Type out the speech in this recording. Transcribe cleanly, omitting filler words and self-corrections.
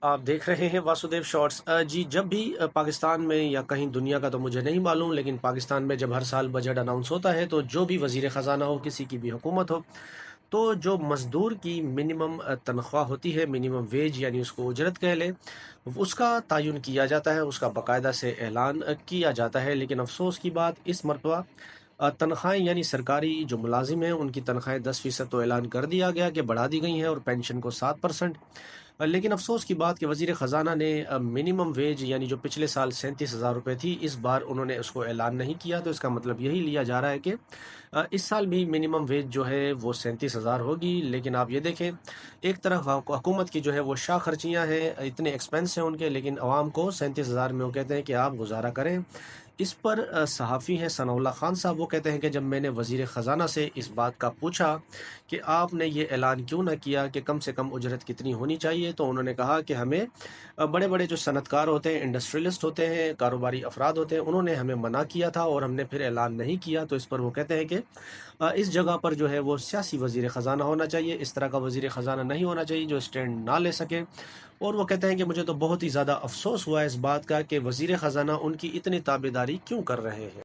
आप देख रहे हैं वासुदेव शॉर्ट्स। जी, जब भी पाकिस्तान में या कहीं दुनिया का तो मुझे नहीं मालूम, लेकिन पाकिस्तान में जब हर साल बजट अनाउंस होता है तो जो भी वजीर ख़जाना हो, किसी की भी हुकूमत हो, तो जो मज़दूर की मिनिमम तनख्वाह होती है, मिनिमम वेज यानी उसको उजरत कह लें, उसका तयन किया जाता है, उसका बाकायदा से ऐलान किया जाता है। लेकिन अफसोस की बात इस मरतबा तनख्वाहें यानी सरकारी जो मुलाजिम हैं उनकी तनख्वाहें 10% तो ऐलान कर दिया गया कि बढ़ा दी गई हैं, और पेंशन को 7%। लेकिन अफसोस की बात कि वज़ीर ख़जाना ने मिनिमम वेज यानी जो पिछले साल 37,000 रुपये थी, इस बार उन्होंने उसको ऐलान नहीं किया। तो इसका मतलब यही लिया जा रहा है कि इस साल भी मिनिमम वेज जो है वो 37,000 होगी। लेकिन आप ये देखें, एक तरफ हुकूमत की जो है वो शाह खर्चियाँ हैं, इतने एक्सपेंस हैं उनके, लेकिन आवाम को 37,000 में वो कहते हैं कि आप गुजारा करें। इस पर सहाफ़ी हैं सनाउल्ला ख़ान साहब, वो कहते हैं कि जब मैंने वज़ीर ख़जाना से इस बात का पूछा कि आपने ये ऐलान क्यों ना किया कि कम से कम उजरत कितनी होनी चाहिए, तो उन्होंने कहा कि हमें बड़े बड़े जो सनतकार होते हैं, इंडस्ट्रियलिस्ट होते हैं, कारोबारी अफराद होते हैं, उन्होंने हमें मना किया था और हमने फिर ऐलान नहीं किया। तो इस पर वो कहते हैं कि इस जगह पर जो है वो सियासी वज़ीर ख़जाना होना चाहिए, इस तरह का वज़ीर ख़जाना नहीं होना चाहिए जो स्टैंड ना ले सके। और वो कहते हैं कि मुझे तो बहुत ही ज़्यादा अफसोस हुआ इस बात का कि वज़ीर ख़जाना उनकी इतनी ताबेदारी क्यों कर रहे हैं।